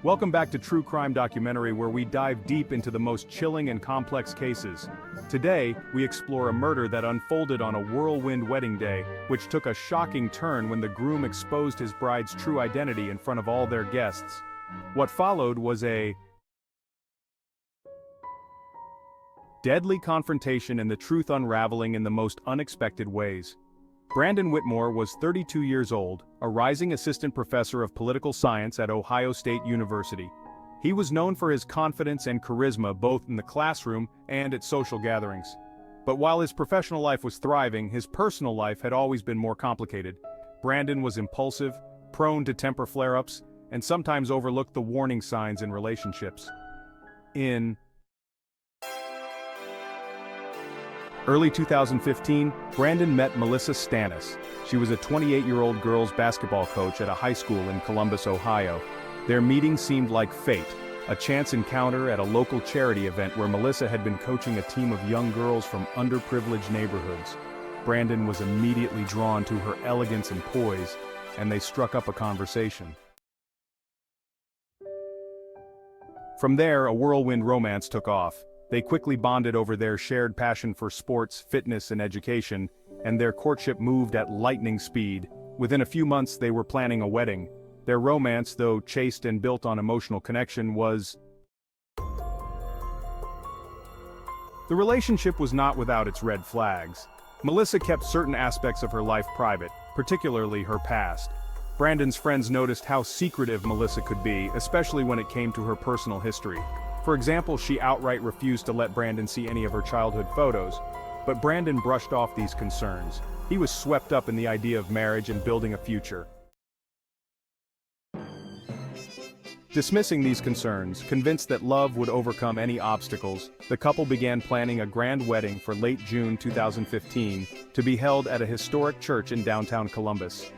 Welcome back to True Crime Documentary, where we dive deep into the most chilling and complex cases. Today, we explore a murder that unfolded on a whirlwind wedding day, which took a shocking turn when the groom exposed his bride's true identity in front of all their guests. What followed was a deadly confrontation and the truth unraveling in the most unexpected ways. Brandon Whitmore was 32 years old, a rising assistant professor of political science at Ohio State University. He was known for his confidence and charisma both in the classroom and at social gatherings. But while his professional life was thriving, his personal life had always been more complicated. Brandon was impulsive, prone to temper flare-ups, and sometimes overlooked the warning signs in relationships. In early 2015, Brandon met Melissa Stannis. She was a 28-year-old girls basketball coach at a high school in Columbus, Ohio. Their meeting seemed like fate, a chance encounter at a local charity event where Melissa had been coaching a team of young girls from underprivileged neighborhoods. Brandon was immediately drawn to her elegance and poise, and they struck up a conversation. From there, a whirlwind romance took off. They quickly bonded over their shared passion for sports, fitness, and education, and their courtship moved at lightning speed. Within a few months, they were planning a wedding. Their romance, though chaste and built on emotional connection, was... The relationship was not without its red flags. Melissa kept certain aspects of her life private, particularly her past. Brandon's friends noticed how secretive Melissa could be, especially when it came to her personal history. For example, she outright refused to let Brandon see any of her childhood photos. But Brandon brushed off these concerns. He was swept up in the idea of marriage and building a future. Dismissing these concerns, convinced that love would overcome any obstacles, the couple began planning a grand wedding for late June 2015 to be held at a historic church in downtown Columbus.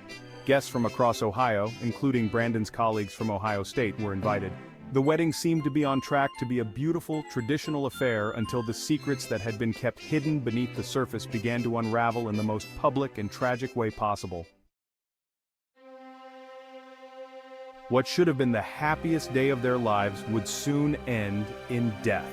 Guests from across Ohio, including Brandon's colleagues from Ohio State, were invited. The wedding seemed to be on track to be a beautiful, traditional affair until the secrets that had been kept hidden beneath the surface began to unravel in the most public and tragic way possible. What should have been the happiest day of their lives would soon end in death.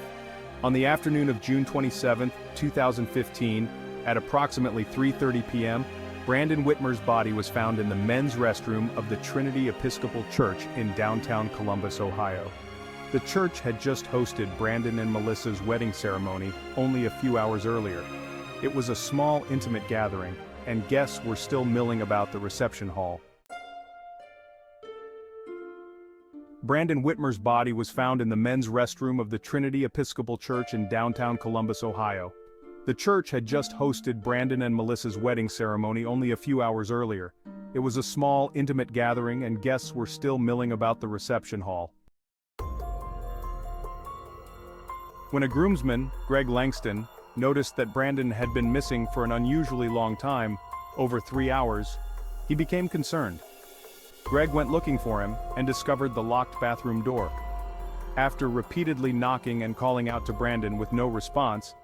On the afternoon of June 27, 2015, at approximately 3:30 p.m., Brandon Whitmore's body was found in the men's restroom of the Trinity Episcopal Church in downtown Columbus, Ohio. The church had just hosted Brandon and Melissa's wedding ceremony only a few hours earlier. It was a small, intimate gathering, and guests were still milling about the reception hall. Brandon Whitmore's body was found in the men's restroom of the Trinity Episcopal Church in downtown Columbus, Ohio. The church had just hosted Brandon and Melissa's wedding ceremony only a few hours earlier. It was a small, intimate gathering, and guests were still milling about the reception hall. When a groomsman, Greg Langston, noticed that Brandon had been missing for an unusually long time, over 3 hours, he became concerned. Greg went looking for him and discovered the locked bathroom door. After repeatedly knocking and calling out to Brandon with no response,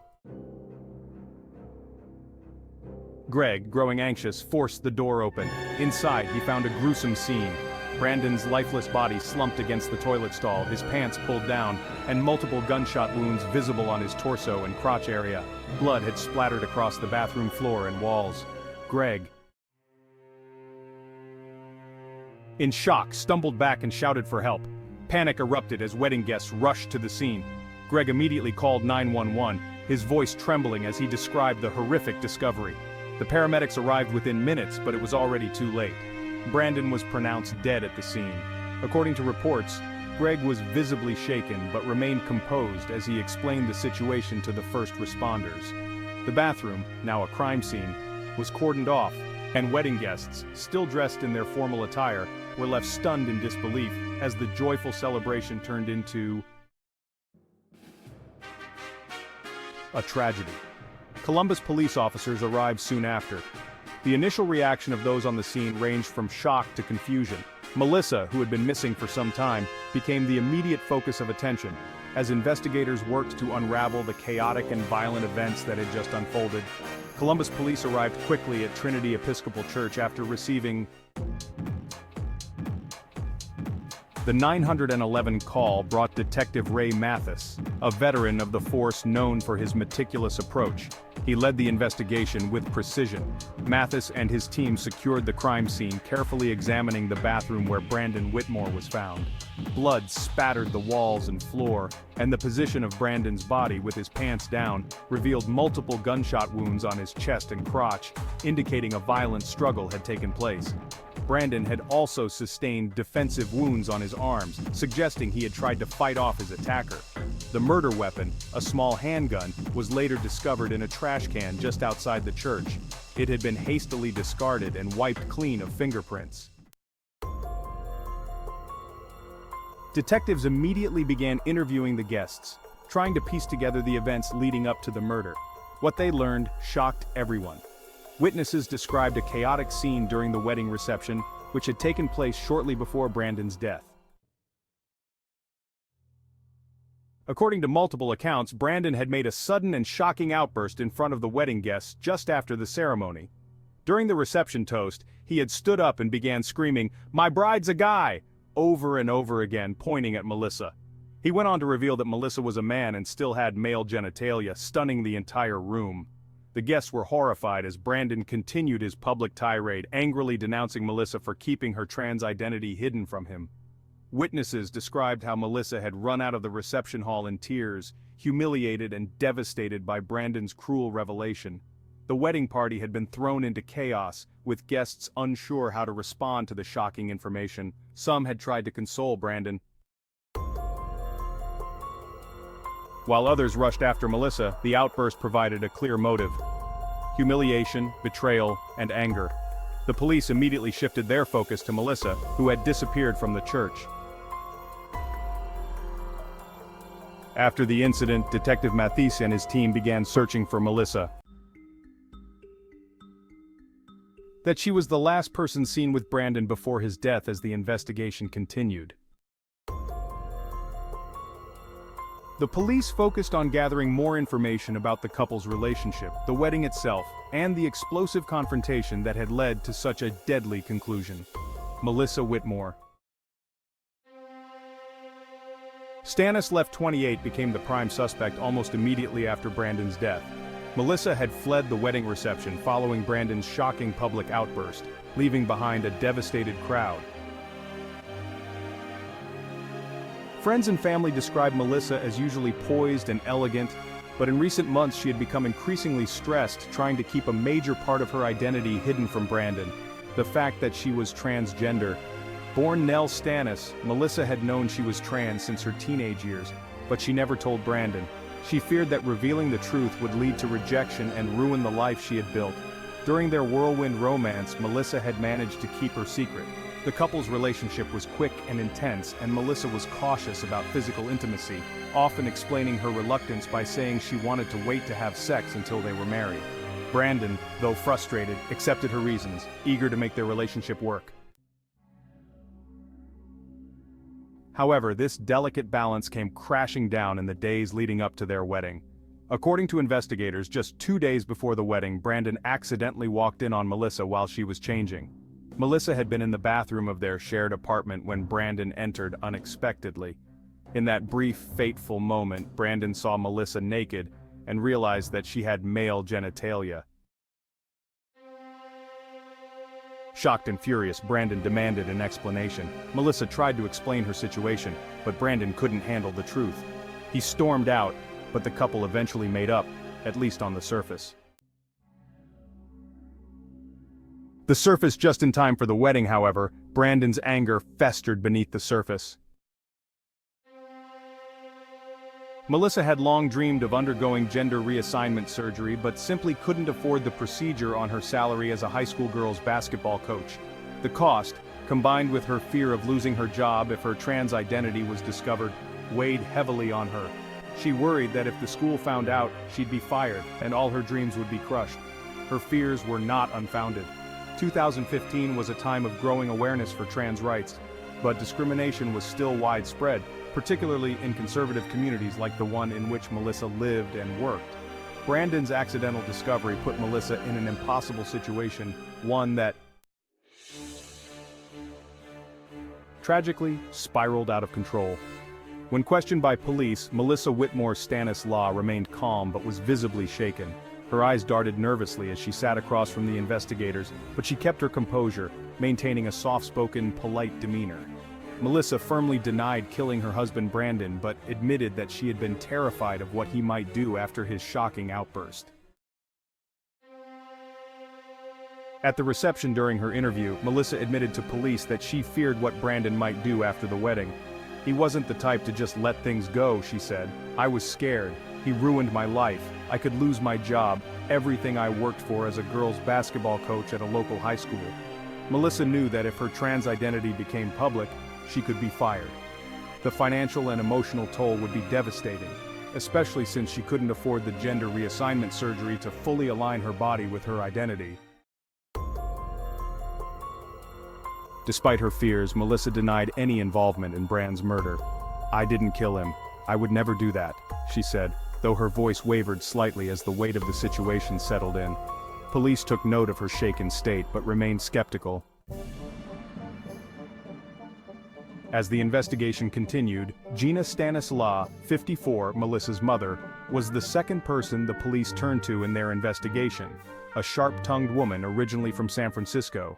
Greg, growing anxious, forced the door open. Inside, he found a gruesome scene. Brandon's lifeless body slumped against the toilet stall, his pants pulled down, and multiple gunshot wounds visible on his torso and crotch area. Blood had splattered across the bathroom floor and walls. Greg, in shock, stumbled back and shouted for help. Panic erupted as wedding guests rushed to the scene. Greg immediately called 911, his voice trembling as he described the horrific discovery. The paramedics arrived within minutes, but it was already too late. Brandon was pronounced dead at the scene. According to reports, Greg was visibly shaken but remained composed as he explained the situation to the first responders. The bathroom, now a crime scene, was cordoned off, and wedding guests, still dressed in their formal attire, were left stunned in disbelief as the joyful celebration turned into a tragedy. Columbus police officers arrived soon after. The initial reaction of those on the scene ranged from shock to confusion. Melissa, who had been missing for some time, became the immediate focus of attention. As investigators worked to unravel the chaotic and violent events that had just unfolded, Columbus police arrived quickly at Trinity Episcopal Church after receiving The 911 call brought Detective Ray Mathis, a veteran of the force known for his meticulous approach. He led the investigation with precision. Mathis and his team secured the crime scene, carefully examining the bathroom where Brandon Whitmore was found. Blood spattered the walls and floor, and the position of Brandon's body with his pants down revealed multiple gunshot wounds on his chest and crotch, indicating a violent struggle had taken place. Brandon had also sustained defensive wounds on his arms, suggesting he had tried to fight off his attacker. The murder weapon, a small handgun, was later discovered in a trash can just outside the church. It had been hastily discarded and wiped clean of fingerprints. Detectives immediately began interviewing the guests, trying to piece together the events leading up to the murder. What they learned shocked everyone. Witnesses described a chaotic scene during the wedding reception, which had taken place shortly before Brandon's death. According to multiple accounts, Brandon had made a sudden and shocking outburst in front of the wedding guests just after the ceremony. During the reception toast, he had stood up and began screaming, "My bride's a guy!" over and over again, pointing at Melissa. He went on to reveal that Melissa was a man and still had male genitalia, stunning the entire room. The guests were horrified as Brandon continued his public tirade, angrily denouncing Melissa for keeping her trans identity hidden from him. Witnesses described how Melissa had run out of the reception hall in tears, humiliated and devastated by Brandon's cruel revelation. The wedding party had been thrown into chaos, with guests unsure how to respond to the shocking information. Some had tried to console Brandon, while others rushed after Melissa. The outburst provided a clear motive: humiliation, betrayal, and anger. The police immediately shifted their focus to Melissa, who had disappeared from the church. After the incident, Detective Mathis and his team began searching for Melissa. That she was the last person seen with Brandon before his death as the investigation continued. The police focused on gathering more information about the couple's relationship, the wedding itself, and the explosive confrontation that had led to such a deadly conclusion. Melissa Whitmore. Stanislav, 28, became the prime suspect almost immediately after Brandon's death. Melissa had fled the wedding reception following Brandon's shocking public outburst, leaving behind a devastated crowd. Friends and family described Melissa as usually poised and elegant, but in recent months she had become increasingly stressed, trying to keep a major part of her identity hidden from Brandon: the fact that she was transgender. Born Nell Stanis, Melissa had known she was trans since her teenage years, but she never told Brandon. She feared that revealing the truth would lead to rejection and ruin the life she had built. During their whirlwind romance, Melissa had managed to keep her secret. The couple's relationship was quick and intense, and Melissa was cautious about physical intimacy, often explaining her reluctance by saying she wanted to wait to have sex until they were married. Brandon, though frustrated, accepted her reasons, eager to make their relationship work. However, this delicate balance came crashing down in the days leading up to their wedding. According to investigators, just 2 days before the wedding, Brandon accidentally walked in on Melissa while she was changing. Melissa had been in the bathroom of their shared apartment when Brandon entered unexpectedly. In that brief, fateful moment, Brandon saw Melissa naked and realized that she had male genitalia. Shocked and furious, Brandon demanded an explanation. Melissa tried to explain her situation, but Brandon couldn't handle the truth. He stormed out, but the couple eventually made up, at least on the surface. The surface just in time for the wedding, however. Brandon's anger festered beneath the surface. Melissa had long dreamed of undergoing gender reassignment surgery, but simply couldn't afford the procedure on her salary as a high school girls' basketball coach. The cost, combined with her fear of losing her job if her trans identity was discovered, weighed heavily on her. She worried that if the school found out, she'd be fired, and all her dreams would be crushed. Her fears were not unfounded. 2015 was a time of growing awareness for trans rights, but discrimination was still widespread, particularly in conservative communities like the one in which Melissa lived and worked. Brandon's accidental discovery put Melissa in an impossible situation, one that tragically spiraled out of control. When questioned by police, Melissa Whitmore Stanislaw remained calm but was visibly shaken. Her eyes darted nervously as she sat across from the investigators, but she kept her composure, maintaining a soft-spoken, polite demeanor. Melissa firmly denied killing her husband Brandon but admitted that she had been terrified of what he might do after his shocking outburst. At the reception during her interview, Melissa admitted to police that she feared what Brandon might do after the wedding. "He wasn't the type to just let things go," she said. "I was scared. He ruined my life. I could lose my job, everything I worked for as a girls' basketball coach at a local high school." Melissa knew that if her trans identity became public, she could be fired. The financial and emotional toll would be devastating, especially since she couldn't afford the gender reassignment surgery to fully align her body with her identity. Despite her fears, Melissa denied any involvement in Brand's murder. "I didn't kill him. I would never do that," she said, though her voice wavered slightly as the weight of the situation settled in. Police took note of her shaken state but remained skeptical. As the investigation continued, Gina Stanislaw, 54, Melissa's mother, was the second person the police turned to in their investigation, a sharp-tongued woman originally from San Francisco.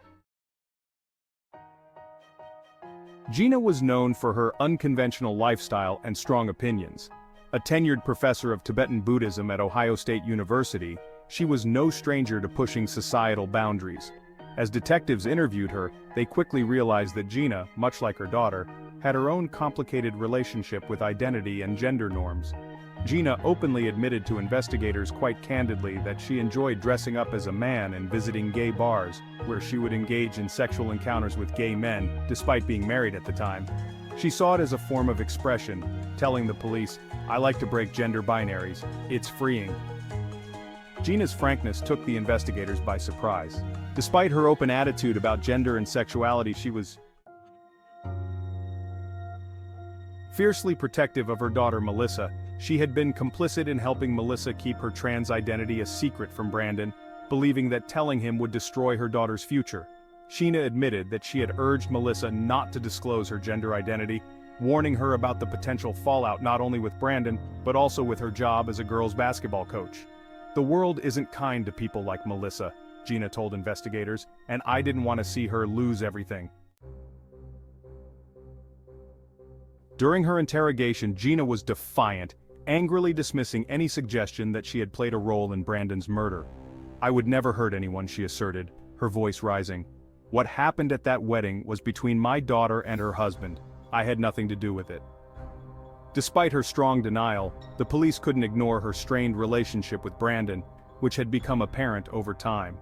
Gina was known for her unconventional lifestyle and strong opinions. A tenured professor of Tibetan Buddhism at Ohio State University, she was no stranger to pushing societal boundaries. As detectives interviewed her, they quickly realized that Gina, much like her daughter, had her own complicated relationship with identity and gender norms. Gina openly admitted to investigators quite candidly that she enjoyed dressing up as a man and visiting gay bars, where she would engage in sexual encounters with gay men, despite being married at the time. She saw it as a form of expression, telling the police, "I like to break gender binaries. It's freeing." Gina's frankness took the investigators by surprise. Despite her open attitude about gender and sexuality, she was fiercely protective of her daughter Melissa. She had been complicit in helping Melissa keep her trans identity a secret from Brandon, believing that telling him would destroy her daughter's future. Sheena admitted that she had urged Melissa not to disclose her gender identity, warning her about the potential fallout not only with Brandon, but also with her job as a girls' basketball coach. "The world isn't kind to people like Melissa," Gina told investigators, "and I didn't want to see her lose everything." During her interrogation, Gina was defiant, angrily dismissing any suggestion that she had played a role in Brandon's murder. "I would never hurt anyone," she asserted, her voice rising. "What happened at that wedding was between my daughter and her husband. I had nothing to do with it." Despite her strong denial, the police couldn't ignore her strained relationship with Brandon, which had become apparent over time.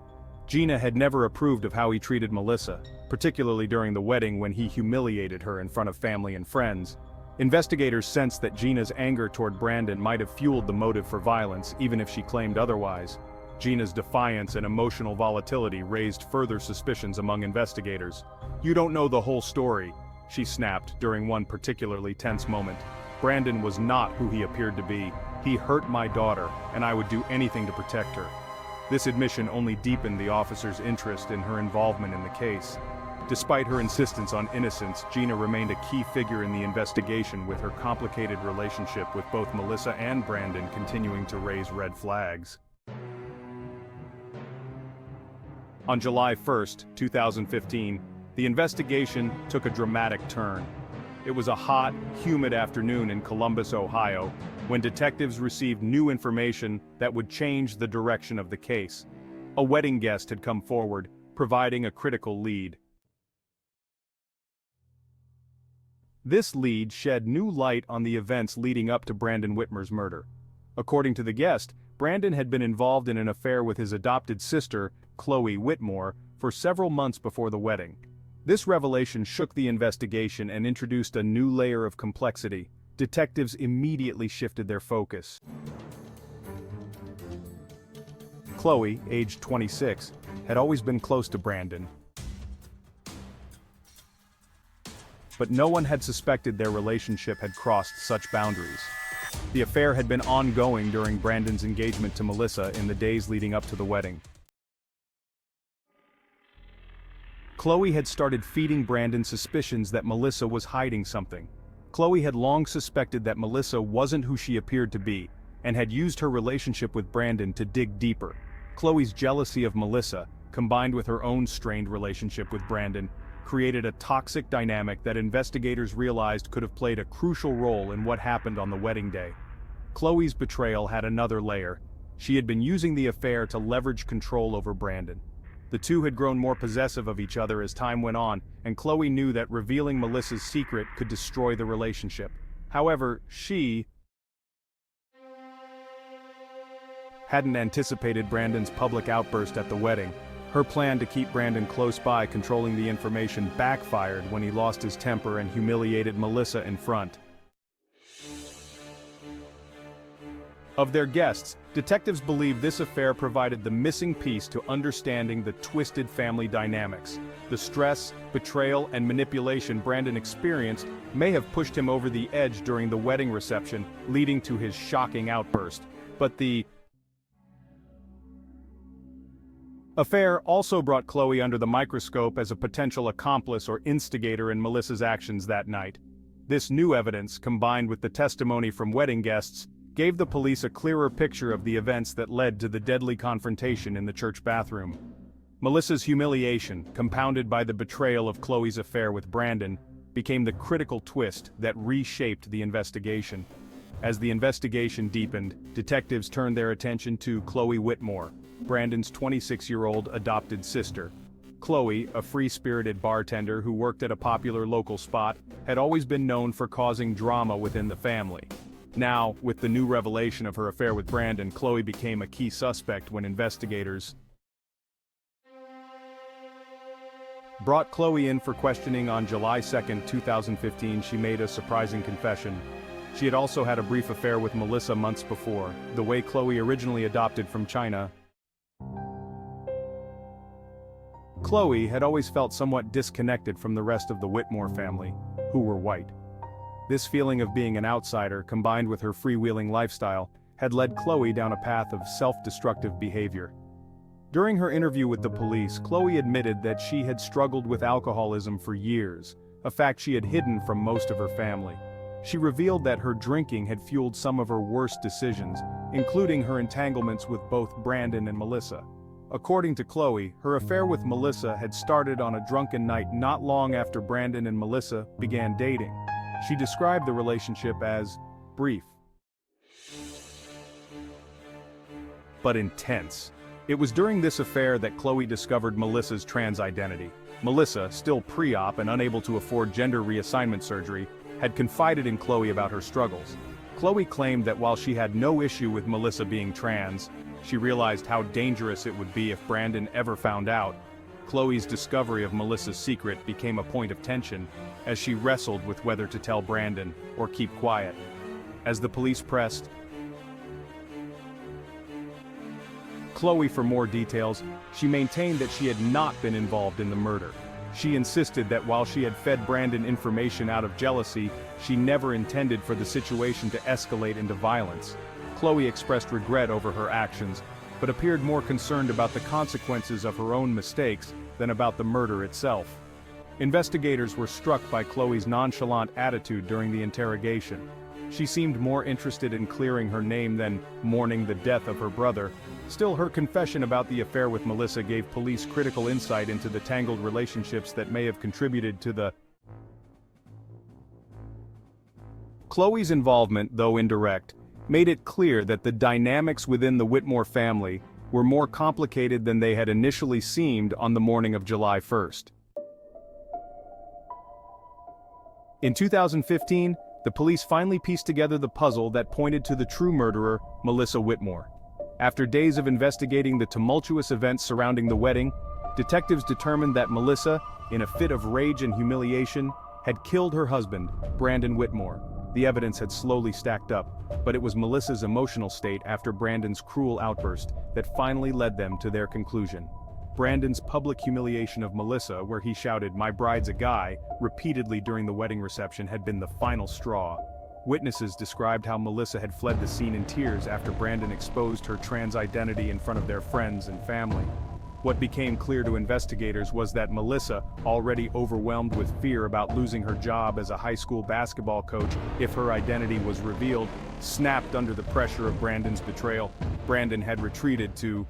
Gina had never approved of how he treated Melissa, particularly during the wedding when he humiliated her in front of family and friends. Investigators sensed that Gina's anger toward Brandon might have fueled the motive for violence, even if she claimed otherwise. Gina's defiance and emotional volatility raised further suspicions among investigators. "You don't know the whole story," she snapped during one particularly tense moment. "Brandon was not who he appeared to be. He hurt my daughter, and I would do anything to protect her." This admission only deepened the officer's interest in her involvement in the case. Despite her insistence on innocence, Gina remained a key figure in the investigation, with her complicated relationship with both Melissa and Brandon continuing to raise red flags. On July 1, 2015, the investigation took a dramatic turn. It was a hot, humid afternoon in Columbus, Ohio, when detectives received new information that would change the direction of the case. A wedding guest had come forward, providing a critical lead. This lead shed new light on the events leading up to Brandon Whitmer's murder. According to the guest, Brandon had been involved in an affair with his adopted sister, Chloe Whitmore, for several months before the wedding. This revelation shook the investigation and introduced a new layer of complexity. Detectives immediately shifted their focus. Chloe, aged 26, had always been close to Brandon, but no one had suspected their relationship had crossed such boundaries. The affair had been ongoing during Brandon's engagement to Melissa in the days leading up to the wedding. Chloe had started feeding Brandon suspicions that Melissa was hiding something. Chloe had long suspected that Melissa wasn't who she appeared to be, and had used her relationship with Brandon to dig deeper. Chloe's jealousy of Melissa, combined with her own strained relationship with Brandon, created a toxic dynamic that investigators realized could have played a crucial role in what happened on the wedding day. Chloe's betrayal had another layer. She had been using the affair to leverage control over Brandon. The two had grown more possessive of each other as time went on, and Chloe knew that revealing Melissa's secret could destroy the relationship. However, she hadn't anticipated Brandon's public outburst at the wedding. Her plan to keep Brandon close by controlling the information backfired when he lost his temper and humiliated Melissa in front of their guests. Detectives believe this affair provided the missing piece to understanding the twisted family dynamics. The stress, betrayal, and manipulation Brandon experienced may have pushed him over the edge during the wedding reception, leading to his shocking outburst. But the affair also brought Chloe under the microscope as a potential accomplice or instigator in Melissa's actions that night. This new evidence, combined with the testimony from wedding guests, gave the police a clearer picture of the events that led to the deadly confrontation in the church bathroom. Melissa's humiliation, compounded by the betrayal of Chloe's affair with Brandon, became the critical twist that reshaped the investigation. As the investigation deepened, detectives turned their attention to Chloe Whitmore, Brandon's 26-year-old adopted sister. Chloe, a free-spirited bartender who worked at a popular local spot, had always been known for causing drama within the family. Now, with the new revelation of her affair with Brandon, Chloe became a key suspect when investigators brought Chloe in for questioning on July 2, 2015. She made a surprising confession. She had also had a brief affair with Melissa months before, the way Chloe originally adopted from China. Chloe had always felt somewhat disconnected from the rest of the Whitmore family, who were white. This feeling of being an outsider, combined with her freewheeling lifestyle, had led Chloe down a path of self-destructive behavior. During her interview with the police, Chloe admitted that she had struggled with alcoholism for years, a fact she had hidden from most of her family. She revealed that her drinking had fueled some of her worst decisions, including her entanglements with both Brandon and Melissa. According to Chloe, her affair with Melissa had started on a drunken night not long after Brandon and Melissa began dating. She described the relationship as brief but intense. It was during this affair that Chloe discovered Melissa's trans identity. Melissa, still pre-op and unable to afford gender reassignment surgery, had confided in Chloe about her struggles. Chloe claimed that while she had no issue with Melissa being trans, she realized how dangerous it would be if Brandon ever found out. Chloe's discovery of Melissa's secret became a point of tension, as she wrestled with whether to tell Brandon or keep quiet. As the police pressed Chloe for more details, she maintained that she had not been involved in the murder. She insisted that while she had fed Brandon information out of jealousy, she never intended for the situation to escalate into violence. Chloe expressed regret over her actions, but appeared more concerned about the consequences of her own mistakes than about the murder itself. Investigators were struck by Chloe's nonchalant attitude during the interrogation. She seemed more interested in clearing her name than mourning the death of her brother. Still, her confession about the affair with Melissa gave police critical insight into the tangled relationships that may have contributed to the Chloe's involvement, though indirect, made it clear that the dynamics within the Whitmore family were more complicated than they had initially seemed on the morning of July 1st. In 2015, the police finally pieced together the puzzle that pointed to the true murderer, Melissa Whitmore. After days of investigating the tumultuous events surrounding the wedding, detectives determined that Melissa, in a fit of rage and humiliation, had killed her husband, Brandon Whitmore. The evidence had slowly stacked up, but it was Melissa's emotional state after Brandon's cruel outburst that finally led them to their conclusion. Brandon's public humiliation of Melissa, where he shouted, "My bride's a guy," repeatedly during the wedding reception had been the final straw. Witnesses described how Melissa had fled the scene in tears after Brandon exposed her trans identity in front of their friends and family. What became clear to investigators was that Melissa, already overwhelmed with fear about losing her job as a high school basketball coach if her identity was revealed, snapped under the pressure of Brandon's betrayal. Brandon had retreated to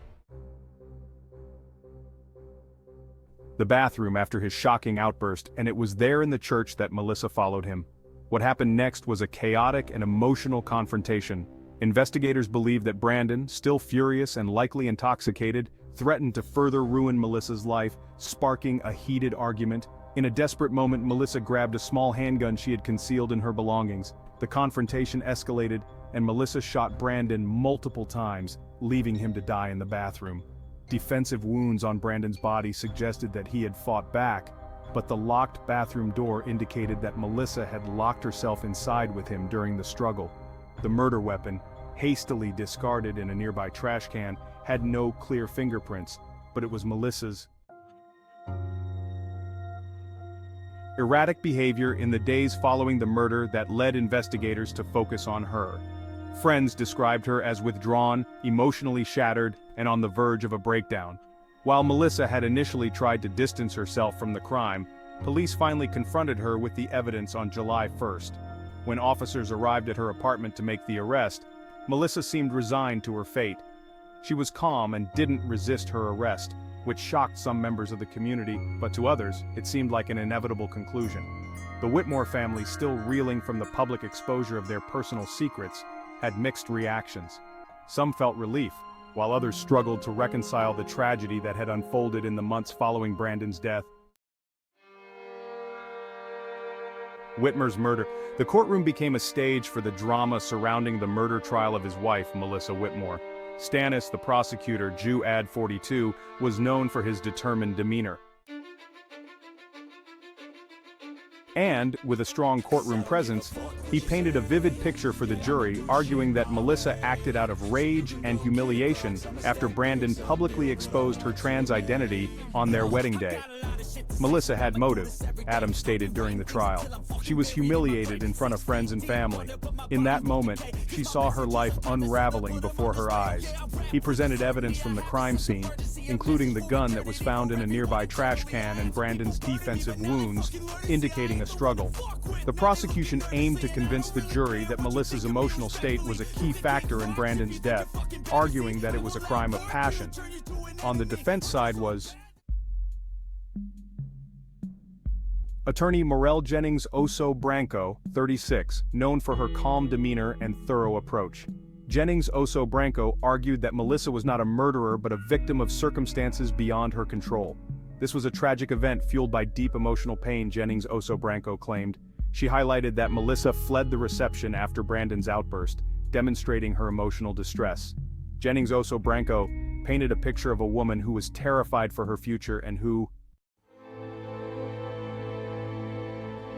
the bathroom after his shocking outburst, and it was there in the church that Melissa followed him. What happened next was a chaotic and emotional confrontation. Investigators believe that Brandon, still furious and likely intoxicated, threatened to further ruin Melissa's life, sparking a heated argument. In a desperate moment, Melissa grabbed a small handgun she had concealed in her belongings. The confrontation escalated, and Melissa shot Brandon multiple times, leaving him to die in the bathroom. Defensive wounds on Brandon's body suggested that he had fought back, but the locked bathroom door indicated that Melissa had locked herself inside with him during the struggle. The murder weapon, hastily discarded in a nearby trash can, had no clear fingerprints, but it was Melissa's. Erratic behavior in the days following the murder that led investigators to focus on her. Friends described her as withdrawn, emotionally shattered, and on the verge of a breakdown. While Melissa had initially tried to distance herself from the crime, police finally confronted her with the evidence on July 1st. When officers arrived at her apartment to make the arrest, Melissa seemed resigned to her fate. She was calm and didn't resist her arrest, which shocked some members of the community, but to others, it seemed like an inevitable conclusion. The Whitmore family, still reeling from the public exposure of their personal secrets, had mixed reactions. Some felt relief, while others struggled to reconcile the tragedy that had unfolded in the months following Brandon's death. Whitmer's murder. The courtroom became a stage for the drama surrounding the murder trial of his wife, Melissa Whitmore. Stannis, the prosecutor, Jew Ad 42, was known for his determined demeanor. And, with a strong courtroom presence, he painted a vivid picture for the jury, arguing that Melissa acted out of rage and humiliation after Brandon publicly exposed her trans identity on their wedding day. Melissa had motive, Adams stated during the trial. She was humiliated in front of friends and family. In that moment, she saw her life unraveling before her eyes. He presented evidence from the crime scene, including the gun that was found in a nearby trash can and Brandon's defensive wounds, indicating a struggle. The prosecution aimed to convince the jury that Melissa's emotional state was a key factor in Brandon's death, arguing that it was a crime of passion. On the defense side was attorney Morel Jennings Oso Branco, 36, known for her calm demeanor and thorough approach. Jennings Oso Branco argued that Melissa was not a murderer but a victim of circumstances beyond her control. This was a tragic event fueled by deep emotional pain, Jennings Oso Branco claimed. She highlighted that Melissa fled the reception after Brandon's outburst, demonstrating her emotional distress. Jennings Oso Branco painted a picture of a woman who was terrified for her future and who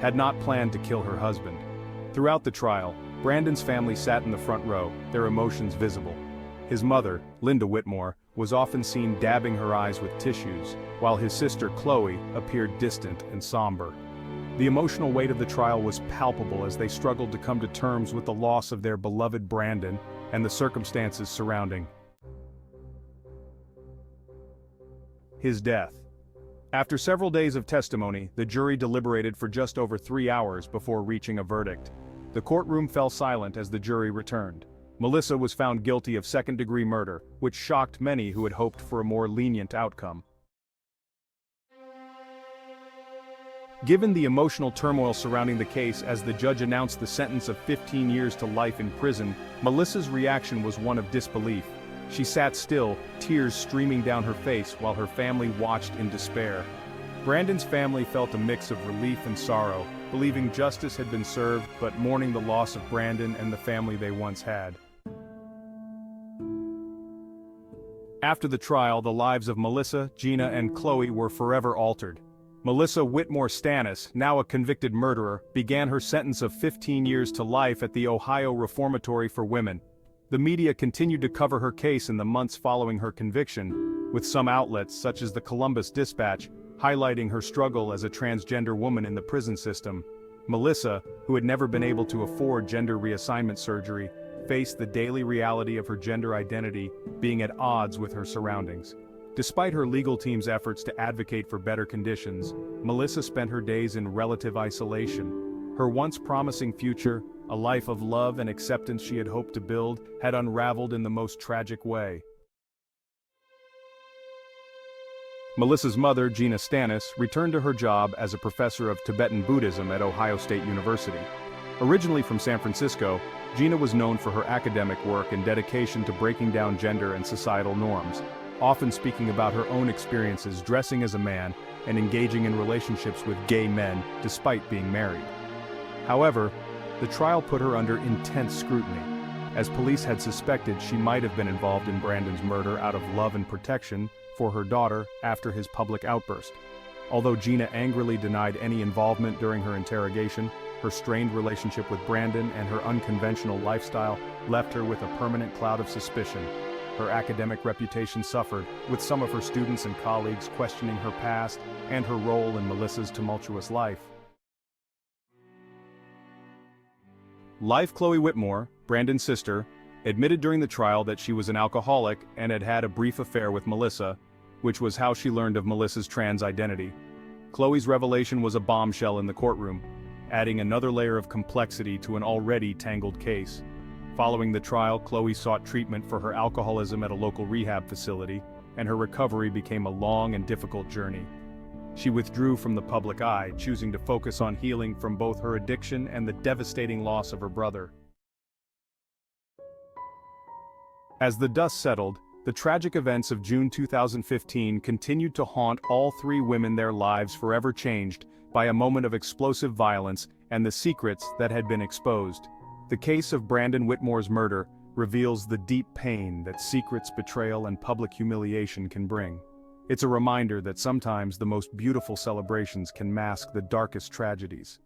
had not planned to kill her husband. Throughout the trial, Brandon's family sat in the front row, their emotions visible. His mother, Linda Whitmore, was often seen dabbing her eyes with tissues, while his sister, Chloe, appeared distant and somber. The emotional weight of the trial was palpable as they struggled to come to terms with the loss of their beloved Brandon and the circumstances surrounding his death. After several days of testimony, the jury deliberated for just over 3 hours before reaching a verdict. The courtroom fell silent as the jury returned. Melissa was found guilty of second-degree murder, which shocked many who had hoped for a more lenient outcome. Given the emotional turmoil surrounding the case as the judge announced the sentence of 15 years to life in prison, Melissa's reaction was one of disbelief. She sat still, tears streaming down her face while her family watched in despair. Brandon's family felt a mix of relief and sorrow, believing justice had been served but mourning the loss of Brandon and the family they once had. After the trial, the lives of Melissa, Gina, and Chloe were forever altered. Melissa Whitmore Stannis, now a convicted murderer, began her sentence of 15 years to life at the Ohio Reformatory for Women. The media continued to cover her case in the months following her conviction, with some outlets, such as the Columbus Dispatch, highlighting her struggle as a transgender woman in the prison system. Melissa, who had never been able to afford gender reassignment surgery, faced the daily reality of her gender identity being at odds with her surroundings. Despite her legal team's efforts to advocate for better conditions, Melissa spent her days in relative isolation. Her once promising future, a life of love and acceptance she had hoped to build, had unraveled in the most tragic way. Melissa's mother, Gina Stanis, returned to her job as a professor of Tibetan Buddhism at Ohio State University. Originally from San Francisco, Gina was known for her academic work and dedication to breaking down gender and societal norms, often speaking about her own experiences dressing as a man and engaging in relationships with gay men despite being married. However, the trial put her under intense scrutiny, as police had suspected she might have been involved in Brandon's murder out of love and protection for her daughter after his public outburst. Although Gina angrily denied any involvement during her interrogation, her strained relationship with Brandon and her unconventional lifestyle left her with a permanent cloud of suspicion. Her academic reputation suffered, with some of her students and colleagues questioning her past and her role in Melissa's tumultuous life. Chloe Whitmore, Brandon's sister, admitted during the trial that she was an alcoholic and had had a brief affair with Melissa, which was how she learned of Melissa's trans identity. Chloe's revelation was a bombshell in the courtroom, adding another layer of complexity to an already tangled case. Following the trial, Chloe sought treatment for her alcoholism at a local rehab facility, and her recovery became a long and difficult journey. She withdrew from the public eye, choosing to focus on healing from both her addiction and the devastating loss of her brother. As the dust settled, the tragic events of June 2015 continued to haunt all three women, their lives forever changed by a moment of explosive violence and the secrets that had been exposed. The case of Brandon Whitmore's murder reveals the deep pain that secrets, betrayal, and public humiliation can bring. It's a reminder that sometimes the most beautiful celebrations can mask the darkest tragedies.